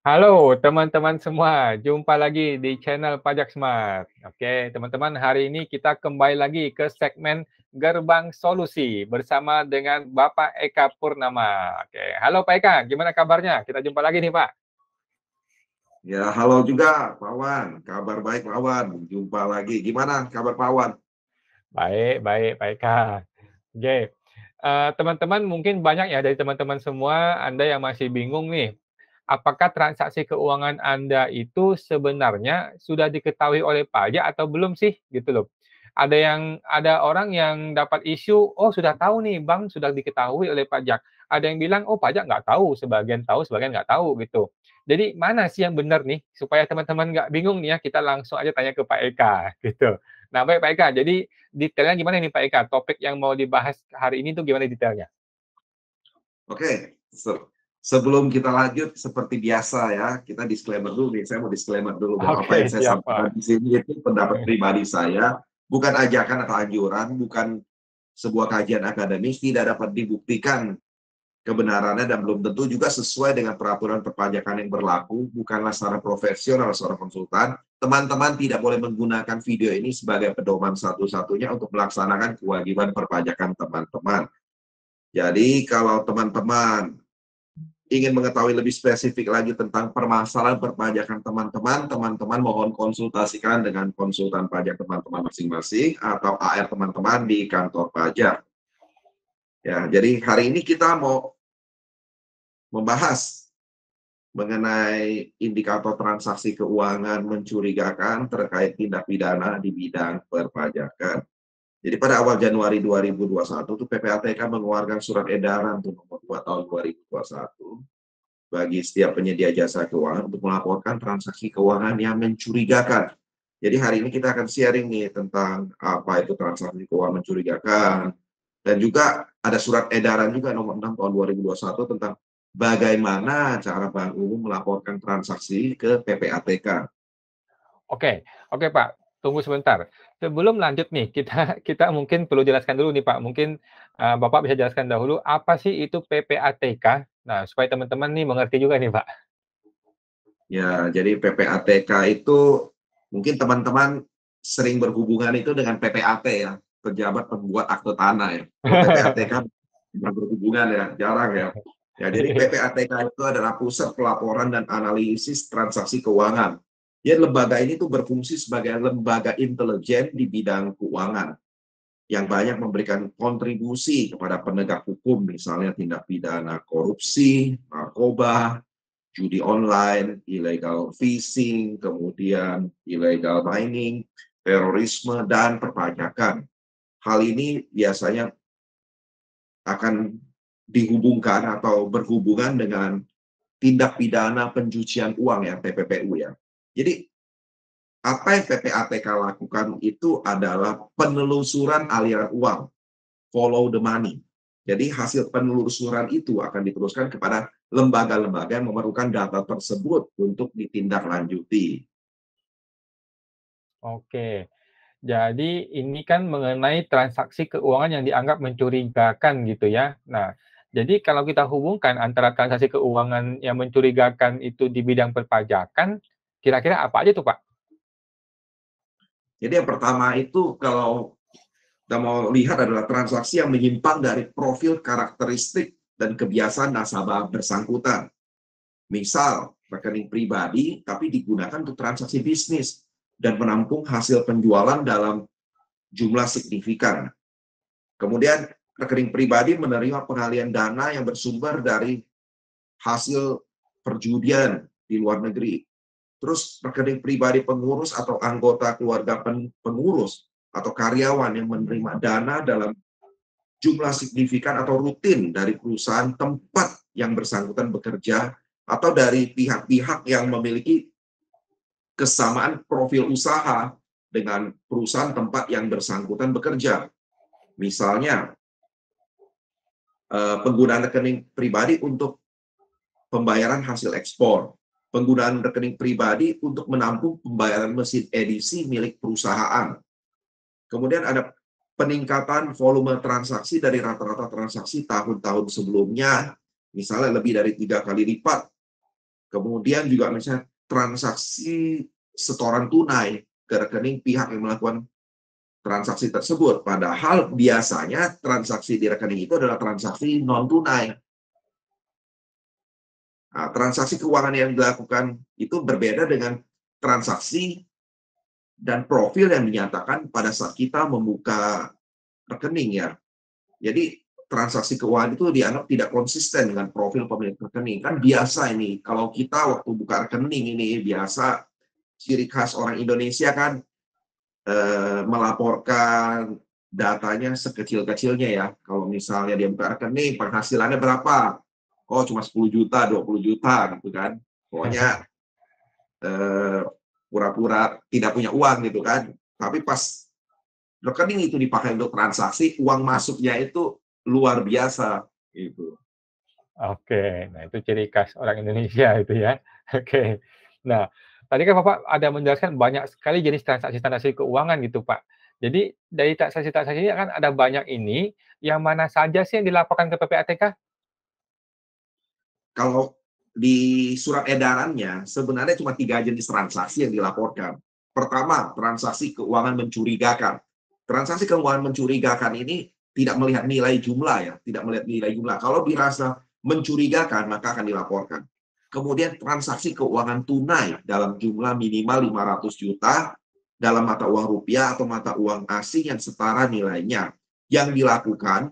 Halo teman-teman semua, jumpa lagi di channel Pajak Smart. Oke, teman-teman, hari ini kita kembali lagi ke segmen Gerbang Solusi bersama dengan Bapak Eka Purnama. Oke, halo Pak Eka, gimana kabarnya? Kita jumpa lagi nih Pak. Ya, halo juga Pak Wan. Kabar baik Pak Wan. Jumpa lagi. Gimana kabar Pak Wan? Baik, baik Pak Eka. Oke, teman-teman mungkin banyak ya dari teman-teman semua Anda yang masih bingung nih, apakah transaksi keuangan Anda itu sebenarnya sudah diketahui oleh pajak atau belum sih? Gitu loh. Ada orang yang dapat isu, "Oh sudah tahu nih, bank sudah diketahui oleh pajak." Ada yang bilang, "Oh pajak nggak tahu, sebagian nggak tahu," gitu. Jadi mana sih yang benar nih? Supaya teman-teman nggak bingung nih ya, kita langsung aja tanya ke Pak Eka, gitu. Nah baik Pak Eka, jadi detailnya gimana nih Pak Eka? Topik yang mau dibahas hari ini tuh gimana detailnya? Oke, sebelum kita lanjut seperti biasa ya, kita disclaimer dulu nih. Saya mau disclaimer dulu bahwa apa yang Oke, saya siap Pak. sampaikan di sini itu pendapat pribadi saya, bukan ajakan atau anjuran, bukan sebuah kajian akademis, tidak dapat dibuktikan kebenarannya dan belum tentu juga sesuai dengan peraturan perpajakan yang berlaku, bukanlah secara profesional, seorang konsultan. Teman-teman tidak boleh menggunakan video ini sebagai pedoman satu-satunya untuk melaksanakan kewajiban perpajakan teman-teman. Jadi kalau teman-teman ingin mengetahui lebih spesifik lagi tentang permasalahan perpajakan teman-teman, teman-teman mohon konsultasikan dengan konsultan pajak teman-teman masing-masing atau AR teman-teman di kantor pajak. Ya, jadi hari ini kita mau membahas mengenai indikator transaksi keuangan mencurigakan terkait tindak pidana di bidang perpajakan. Jadi pada awal Januari 2021 tuh PPATK mengeluarkan surat edaran tuh nomor 2 tahun 2021 bagi setiap penyedia jasa keuangan untuk melaporkan transaksi keuangan yang mencurigakan. Jadi hari ini kita akan sharing nih tentang apa itu transaksi keuangan mencurigakan, dan juga ada surat edaran juga nomor 6 tahun 2021 tentang bagaimana cara Bank Umum melaporkan transaksi ke PPATK. Oke, oke Pak, tunggu sebentar. Sebelum lanjut nih, kita kita mungkin perlu jelaskan dulu nih Pak, mungkin, Bapak bisa jelaskan dahulu apa sih itu PPATK? Nah, supaya teman-teman nih mengerti juga nih Pak. Ya, jadi PPATK itu mungkin teman-teman sering berhubungan itu dengan PPAT ya, pejabat pembuat akte tanah ya. Kalau PPATK nggak berhubungan ya, jarang ya. Ya, jadi PPATK itu adalah Pusat Pelaporan dan Analisis Transaksi Keuangan. Jadi lembaga ini tuh berfungsi sebagai lembaga intelijen di bidang keuangan yang banyak memberikan kontribusi kepada penegak hukum, misalnya tindak pidana korupsi, narkoba, judi online, illegal fishing, kemudian illegal mining, terorisme, dan perpajakan. Hal ini biasanya akan dihubungkan atau berhubungan dengan tindak pidana pencucian uang ya, TPPU ya. Jadi apa yang PPATK lakukan itu adalah penelusuran aliran uang, follow the money. Jadi hasil penelusuran itu akan diteruskan kepada lembaga-lembaga yang memerlukan data tersebut untuk ditindaklanjuti. Oke, jadi ini kan mengenai transaksi keuangan yang dianggap mencurigakan gitu ya. Nah, jadi kalau kita hubungkan antara transaksi keuangan yang mencurigakan itu di bidang perpajakan, kira-kira apa aja tuh Pak? Jadi yang pertama itu kalau kita mau lihat adalah transaksi yang menyimpang dari profil karakteristik dan kebiasaan nasabah bersangkutan. Misal, rekening pribadi tapi digunakan untuk transaksi bisnis dan menampung hasil penjualan dalam jumlah signifikan. Kemudian, rekening pribadi menerima pengalian dana yang bersumber dari hasil perjudian di luar negeri. Terus rekening pribadi pengurus atau anggota keluarga pengurus atau karyawan yang menerima dana dalam jumlah signifikan atau rutin dari perusahaan tempat yang bersangkutan bekerja atau dari pihak-pihak yang memiliki kesamaan profil usaha dengan perusahaan tempat yang bersangkutan bekerja. Misalnya, penggunaan rekening pribadi untuk pembayaran hasil ekspor, penggunaan rekening pribadi untuk menampung pembayaran mesin edisi milik perusahaan. Kemudian ada peningkatan volume transaksi dari rata-rata transaksi tahun-tahun sebelumnya, misalnya lebih dari 3 kali lipat Kemudian juga misalnya transaksi setoran tunai ke rekening pihak yang melakukan transaksi tersebut. Padahal biasanya transaksi di rekening itu adalah transaksi non-tunai. Nah, transaksi keuangan yang dilakukan itu berbeda dengan transaksi dan profil yang dinyatakan pada saat kita membuka rekening ya. Jadi transaksi keuangan itu dianggap tidak konsisten dengan profil pemilik rekening. Kan biasa ini, kalau kita waktu buka rekening ini biasa ciri khas orang Indonesia kan melaporkan datanya sekecil-kecilnya ya. Kalau misalnya dia buka rekening, penghasilannya berapa? Oh, cuma 10 juta, 20 juta gitu kan. Pokoknya eh, pura-pura tidak punya uang gitu kan. Tapi pas rekening itu dipakai untuk transaksi, uang masuknya itu luar biasa gitu. Oke, nah itu ciri khas orang Indonesia itu ya. Oke. Nah, tadi kan Bapak ada menjelaskan banyak sekali jenis transaksi-transaksi keuangan gitu, Pak. Jadi dari transaksi-transaksi ini kan ada banyak ini, yang mana saja sih yang dilaporkan ke PPATK? Kalau di surat edarannya sebenarnya cuma 3 jenis transaksi yang dilaporkan. Pertama, transaksi keuangan mencurigakan. Transaksi keuangan mencurigakan ini tidak melihat nilai jumlah ya, tidak melihat nilai jumlah. Kalau dirasa mencurigakan maka akan dilaporkan. Kemudian transaksi keuangan tunai dalam jumlah minimal 500 juta dalam mata uang rupiah atau mata uang asing yang setara nilainya yang dilakukan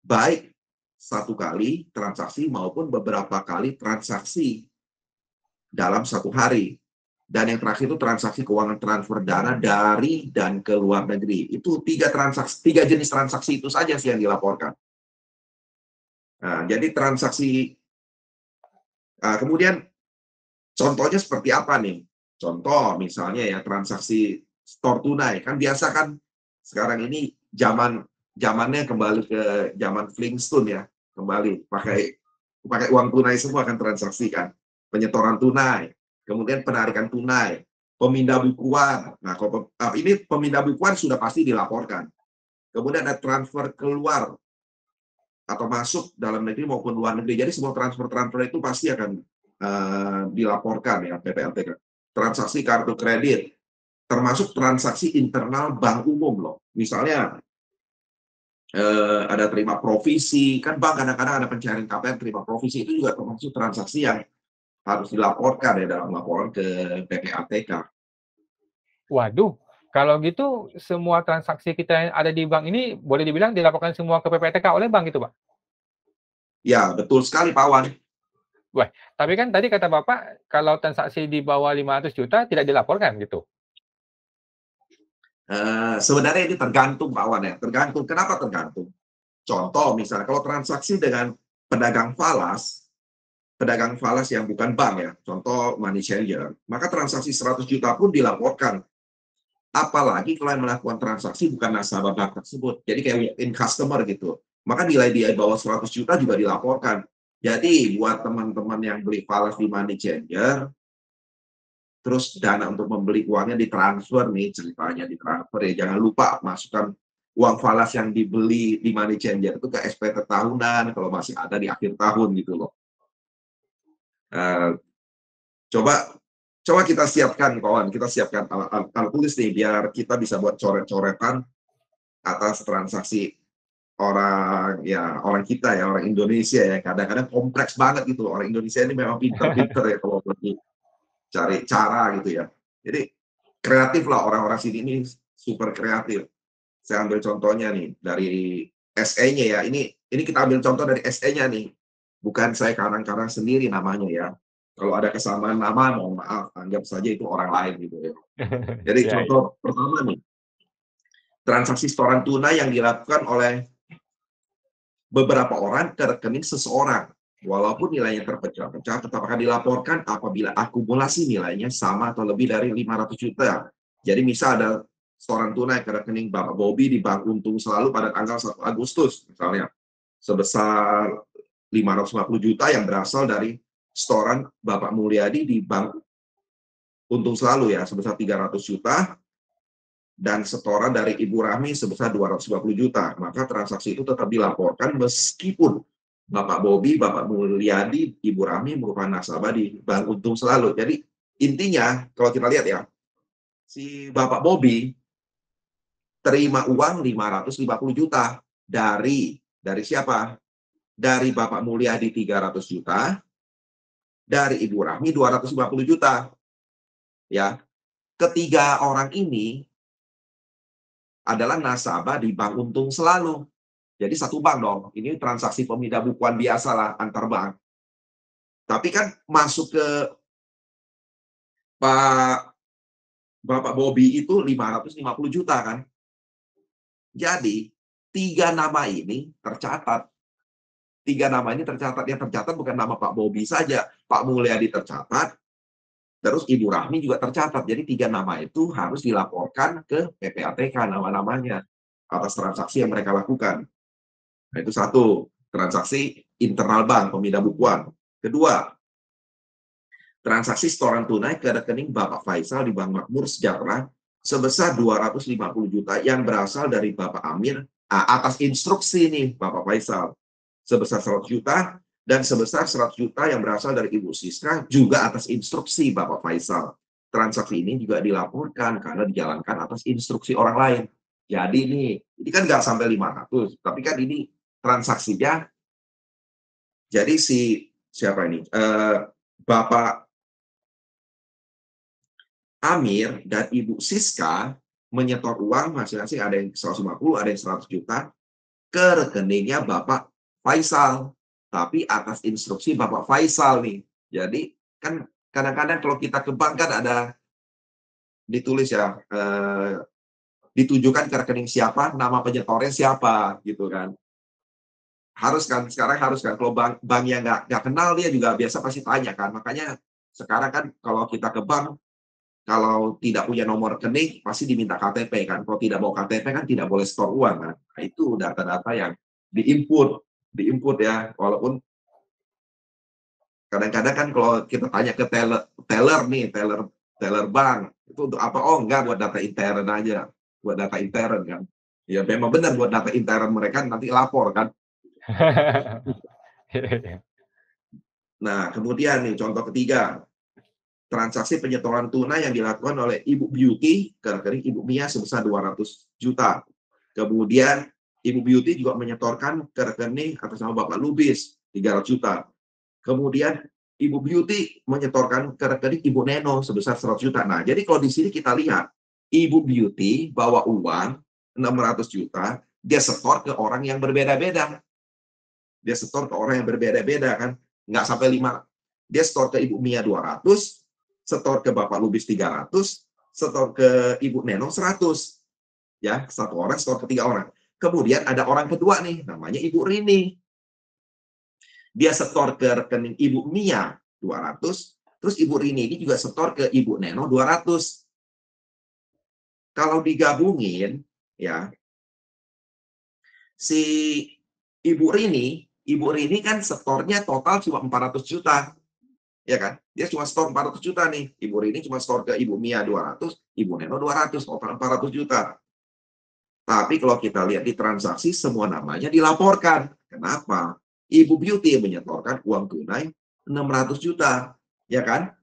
baik satu kali transaksi maupun beberapa kali transaksi dalam satu hari. Dan yang terakhir itu transaksi keuangan transfer dana dari dan ke luar negeri. Itu tiga jenis transaksi itu saja sih yang dilaporkan. Nah, jadi transaksi kemudian contohnya seperti apa nih? Contoh misalnya ya transaksi store tunai kan biasa kan sekarang ini zamannya kembali ke zaman Flintstone ya, kembali pakai pakai uang tunai semua kan transaksi kan. Penyetoran tunai, kemudian penarikan tunai, pemindah bukuan. Nah, kalau ini pemindah bukuan sudah pasti dilaporkan. Kemudian ada transfer keluar atau masuk dalam negeri maupun luar negeri. Jadi semua transfer-transfer itu pasti akan dilaporkan ya PPLTK. Transaksi kartu kredit, termasuk transaksi internal bank umum loh. Misalnya ada terima provisi, kan bank kadang-kadang ada pencairan KPR terima provisi, itu juga termasuk transaksi yang harus dilaporkan ya dalam laporan ke PPATK. Waduh, kalau gitu semua transaksi kita yang ada di bank ini boleh dibilang dilaporkan semua ke PPATK oleh bank gitu, Pak? Ya, betul sekali Pak Wan. Wah, tapi kan tadi kata Bapak kalau transaksi di bawah 500 juta tidak dilaporkan gitu? Sebenarnya ini tergantung Pak Wan ya, tergantung. Kenapa tergantung? Contoh misalnya kalau transaksi dengan pedagang falas yang bukan bank ya, contoh money changer, maka transaksi 100 juta pun dilaporkan. Apalagi kalau yang melakukan transaksi bukan nasabah bank tersebut. Jadi kayak in customer gitu. Maka nilai dia bawah 100 juta juga dilaporkan. Jadi buat teman-teman yang beli falas di money changer, terus dana untuk membeli uangnya ditransfer nih ceritanya ditransfer ya. Jangan lupa masukkan uang falas yang dibeli di money changer itu ke SPT tahunan kalau masih ada di akhir tahun gitu loh. Uh, coba coba kita siapkan kawan, kita siapkan alat tulis nih biar kita bisa buat coret-coretan atas transaksi orang kita ya orang Indonesia ya kadang-kadang kompleks banget gitu orang Indonesia ini memang pinter-pinter ya kalau lagi cari cara gitu ya. Jadi kreatif lah orang-orang sini ini super kreatif. Saya ambil contohnya nih dari SE-nya ya. Ini kita ambil contoh dari SE-nya nih. Bukan saya karang-karang sendiri namanya ya. Kalau ada kesamaan nama, mohon maaf, anggap saja itu orang lain gitu ya. Jadi Iya, iya. contoh pertama nih, transaksi setoran tunai yang dilakukan oleh beberapa orang ke rekening seseorang. Walaupun nilainya terpecah-pecah, tetap akan dilaporkan apabila akumulasi nilainya sama atau lebih dari 500 juta. Jadi misal ada setoran tunai ke rekening Bapak Bobby di Bank Untung Selalu pada tanggal 1 Agustus, misalnya, sebesar 550 juta yang berasal dari setoran Bapak Mulyadi di Bank Untung Selalu ya, sebesar 300 juta, dan setoran dari Ibu Rahmi sebesar 250 juta. Maka transaksi itu tetap dilaporkan meskipun Bapak Bobi, Bapak Mulyadi, Ibu Rami merupakan nasabah di Bank Untung Selalu. Jadi intinya kalau kita lihat ya, si Bapak Bobi terima uang 550 juta dari siapa? Dari Bapak Mulyadi 300 juta, dari Ibu Rahmi 250 juta. Ya, ketiga orang ini adalah nasabah di Bank Untung Selalu. Jadi satu bank dong. Ini transaksi pemindah bukuan biasa lah antar bank. Tapi kan masuk ke Pak Bapak Bobi itu 550 juta kan. Jadi tiga nama ini tercatat. Tiga nama ini tercatat. Yang tercatat bukan nama Pak Bobi saja. Pak Mulyadi tercatat, terus Ibu Rahmi juga tercatat. Jadi tiga nama itu harus dilaporkan ke PPATK nama-namanya atas transaksi yang mereka lakukan. Nah, itu satu, transaksi internal bank, pemindah bukuan. Kedua, transaksi setoran tunai ke rekening Bapak Faisal di Bank Makmur Sejahtera sebesar 250 juta yang berasal dari Bapak Amir atas instruksi nih Bapak Faisal sebesar 100 juta dan sebesar 100 juta yang berasal dari Ibu Siska juga atas instruksi Bapak Faisal. Transaksi ini juga dilaporkan karena dijalankan atas instruksi orang lain. Jadi ini kan nggak sampai 500, tapi kan ini transaksinya. Jadi siapa ini? Bapak Amir dan Ibu Siska menyetor uang masing-masing, ada yang 150, ada yang 100 juta ke rekeningnya Bapak Faisal, tapi atas instruksi Bapak Faisal nih. Jadi kan kadang-kadang kalau kita ke bank kan ada ditulis ya, ditujukan ke rekening siapa, nama penyetornya siapa, gitu kan. Harus kan, sekarang harus kan. Kalau bank yang nggak kenal dia juga biasa pasti tanya kan. Makanya sekarang kan kalau kita ke bank, kalau tidak punya nomor rekening, pasti diminta KTP kan. Kalau tidak bawa KTP kan tidak boleh store uang kan. Nah, itu data-data yang diinput ya. Walaupun kadang-kadang kan kalau kita tanya ke teller bank, itu untuk apa? Oh enggak, buat data intern aja. Buat data intern kan. Ya memang benar buat data intern mereka nanti lapor kan. Nah, kemudian nih contoh ketiga, transaksi penyetoran tunai yang dilakukan oleh Ibu Beauty ke rekening Ibu Mia sebesar 200 juta. Kemudian Ibu Beauty juga menyetorkan ke rekening atas nama Bapak Lubis 300 juta. Kemudian Ibu Beauty menyetorkan ke rekening Ibu Neno sebesar 100 juta. Nah, jadi kalau di sini kita lihat, Ibu Beauty bawa uang 600 juta, dia setor ke orang yang berbeda-beda. Dia setor ke orang yang berbeda-beda kan. Nggak sampai 5. Dia setor ke Ibu Mia 200, setor ke Bapak Lubis 300, setor ke Ibu Neno 100. Ya, satu orang setor ke 3 orang. Kemudian ada orang kedua nih, namanya Ibu Rini. Dia setor ke rekening Ibu Mia 200, terus Ibu Rini ini juga setor ke Ibu Neno 200. Kalau digabungin, ya, si Ibu Rini kan setornya total cuma 400 juta. Ya kan? Dia cuma store 400 juta nih. Ibu Rini cuma store ke Ibu Mia 200, Ibu Neno 200, total 400 juta. Tapi kalau kita lihat di transaksi, semua namanya dilaporkan. Kenapa? Ibu Beauty menyetorkan uang tunai 600 juta. Ya kan?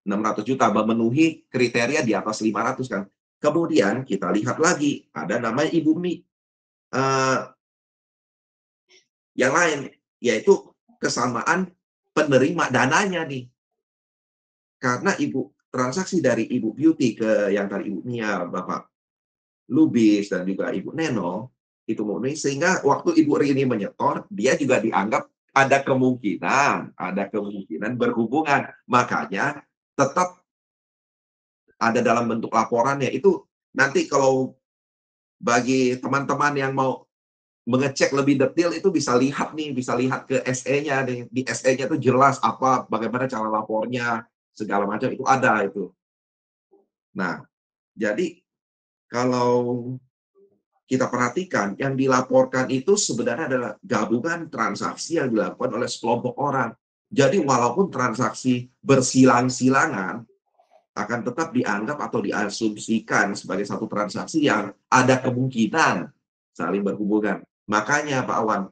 600 juta memenuhi kriteria di atas 500 kan. Kemudian kita lihat lagi, ada namanya Ibu Mi. Yang lain, yaitu kesamaan penerima dananya nih. Karena transaksi dari Ibu Beauty ke yang tadi Ibu Mia, Bapak Lubis, dan juga Ibu Neno, itu memenuhi, sehingga waktu Ibu Rini menyetor, dia juga dianggap ada kemungkinan berhubungan. Makanya tetap ada dalam bentuk laporannya. Itu nanti kalau bagi teman-teman yang mau mengecek lebih detail itu bisa lihat ke SE-nya nih. Di SE-nya itu jelas bagaimana cara lapornya, segala macam itu ada itu. Nah, jadi kalau kita perhatikan yang dilaporkan itu sebenarnya adalah gabungan transaksi yang dilakukan oleh sekelompok orang. Jadi walaupun transaksi bersilang-silangan akan tetap dianggap atau diasumsikan sebagai satu transaksi yang ada kemungkinan saling berhubungan. Makanya Pak Awan,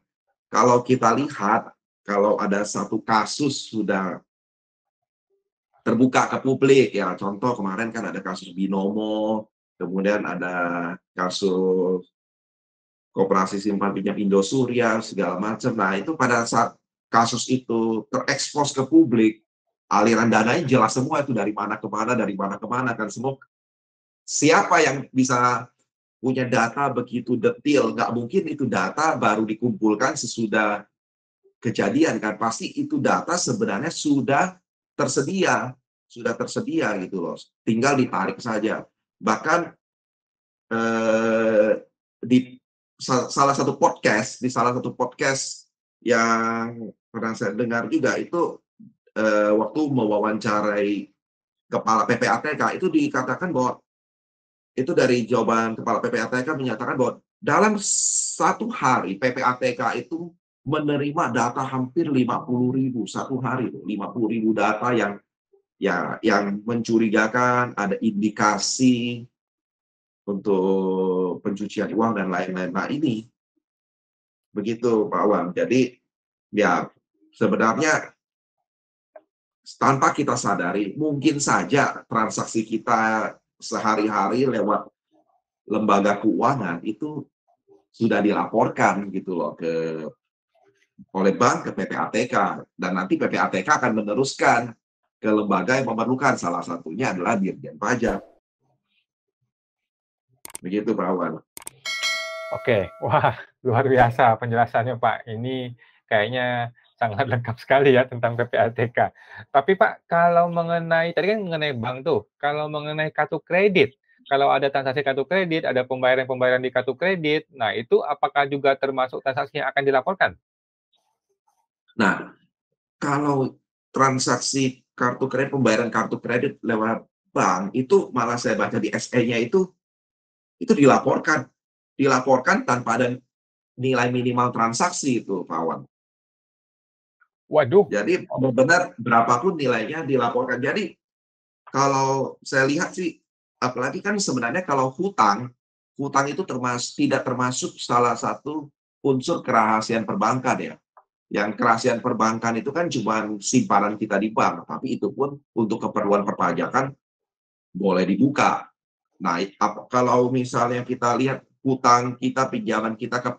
kalau kita lihat, kalau ada satu kasus sudah terbuka ke publik, ya contoh kemarin kan ada kasus Binomo, kemudian ada kasus Koperasi Simpan Pinjam Indosuria, segala macam. Nah, itu pada saat kasus itu terekspos ke publik, aliran dananya jelas semua itu dari mana ke mana kan semua. Siapa yang bisa punya data begitu detail? Nggak mungkin itu data baru dikumpulkan sesudah kejadian kan. Pasti itu data sebenarnya sudah tersedia gitu loh. Tinggal ditarik saja. Bahkan eh, di salah satu podcast yang pernah saya dengar juga itu waktu mewawancarai kepala PPATK itu dikatakan bahwa itu dari jawaban kepala PPATK menyatakan bahwa dalam satu hari PPATK itu menerima data hampir 50.000 satu hari, 50.000 data yang mencurigakan, ada indikasi untuk pencucian uang dan lain-lain. Nah ini begitu Pak Wan. Jadi ya sebenarnya tanpa kita sadari mungkin saja transaksi kita sehari-hari lewat lembaga keuangan itu sudah dilaporkan gitu loh oleh bank ke PPATK, dan nanti PPATK akan meneruskan ke lembaga yang memerlukan, salah satunya adalah Dirjen Pajak. Begitu Pak Wan. Oke, wah luar biasa penjelasannya Pak. Ini kayaknya sangat lengkap sekali ya tentang PPATK. Tapi Pak, kalau mengenai tadi kan mengenai bank tuh, kalau mengenai kartu kredit, kalau ada transaksi kartu kredit, ada pembayaran-pembayaran di kartu kredit, nah itu apakah juga termasuk transaksi yang akan dilaporkan? Nah, kalau transaksi kartu kredit, pembayaran kartu kredit lewat bank, itu malah saya baca di SE-nya itu dilaporkan tanpa ada nilai minimal transaksi itu, Pak Wan. Waduh, Jadi benar berapapun nilainya dilaporkan. Jadi kalau saya lihat sih, apalagi kan sebenarnya kalau hutang itu tidak termasuk salah satu unsur kerahasiaan perbankan ya. Yang kerahasiaan perbankan itu kan cuma simpanan kita di bank, tapi itu pun untuk keperluan perpajakan boleh dibuka. Nah, kalau misalnya kita lihat hutang kita, pinjaman kita ke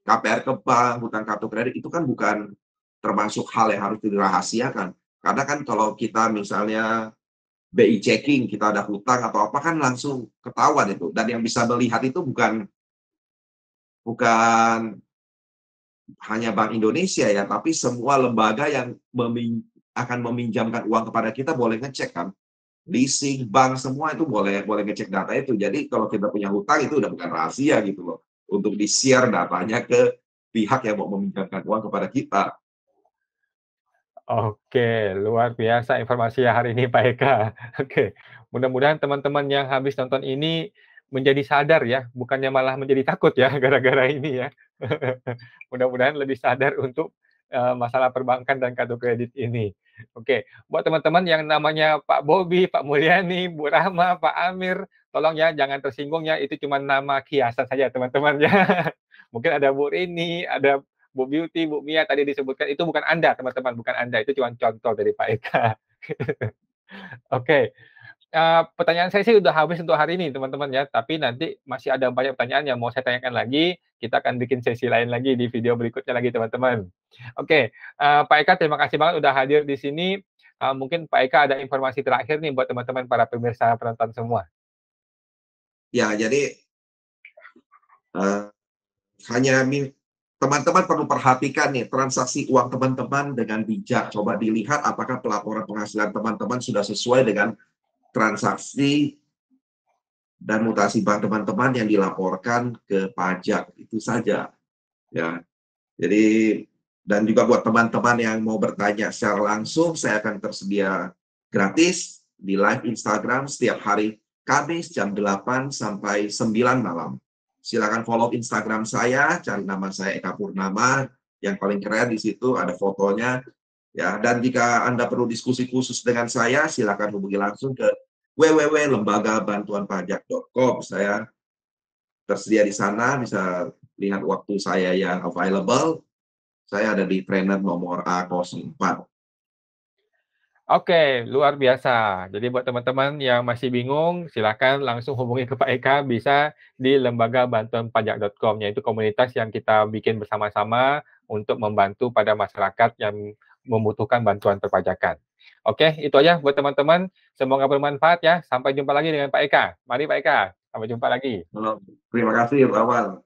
KPR ke bank, hutang kartu kredit itu kan bukan termasuk hal yang harus dirahasiakan. Karena kan kalau kita misalnya BI checking, kita ada hutang atau apa kan langsung ketahuan itu. Dan yang bisa melihat itu bukan bukan hanya Bank Indonesia ya, tapi semua lembaga yang akan meminjamkan uang kepada kita boleh ngecek kan. Leasing, bank, semua itu boleh boleh ngecek data itu. Jadi kalau kita punya hutang itu udah bukan rahasia gitu loh. Untuk di-share datanya ke pihak yang mau meminjamkan uang kepada kita. oke, luar biasa informasinya hari ini Pak Eka. Oke, mudah-mudahan teman-teman yang habis nonton ini menjadi sadar ya, bukannya malah menjadi takut ya gara-gara ini ya. Mudah-mudahan lebih sadar untuk, masalah perbankan dan kartu kredit ini. Oke, buat teman-teman yang namanya Pak Bobi, Pak Mulyani, Bu Rahma, Pak Amir, tolong ya jangan tersinggung ya, itu cuma nama kiasan saja teman-teman ya. Mungkin ada Bu Rini, ada Bu Beauty, Bu Mia tadi disebutkan, itu bukan Anda teman-teman, bukan Anda, itu cuma contoh dari Pak Eka. Oke, pertanyaan saya sih udah habis untuk hari ini teman-teman ya, tapi nanti masih ada banyak pertanyaan yang mau saya tanyakan lagi, kita akan bikin sesi lain lagi di video berikutnya lagi teman-teman. Oke, Pak Eka terima kasih banget udah hadir di sini, mungkin Pak Eka ada informasi terakhir nih buat teman-teman para pemirsa penonton semua. Ya, jadi eh, hanya teman-teman perlu perhatikan nih transaksi uang teman-teman dengan bijak. Coba dilihat apakah pelaporan penghasilan teman-teman sudah sesuai dengan transaksi dan mutasi bank teman-teman yang dilaporkan ke pajak. Itu saja ya. Jadi dan juga buat teman-teman yang mau bertanya secara langsung, saya akan tersedia gratis di live Instagram setiap hari Kamis jam 8 sampai 9 malam. Silakan follow Instagram saya, cari nama saya Eka Purnama. Yang paling keren di situ ada fotonya. Ya, dan jika Anda perlu diskusi khusus dengan saya, silakan hubungi langsung ke www.lembagabantuanpajak.com. Saya tersedia di sana, bisa lihat waktu saya yang available. Saya ada di trainer nomor A04. Oke, luar biasa. Jadi buat teman-teman yang masih bingung, silakan langsung hubungi ke Pak Eka, bisa di lembagabantuanpajak.com, yaitu komunitas yang kita bikin bersama-sama untuk membantu pada masyarakat yang membutuhkan bantuan perpajakan. Oke, itu aja buat teman-teman. Semoga bermanfaat ya. Sampai jumpa lagi dengan Pak Eka. Mari Pak Eka, sampai jumpa lagi. Halo, terima kasih Pak Awal.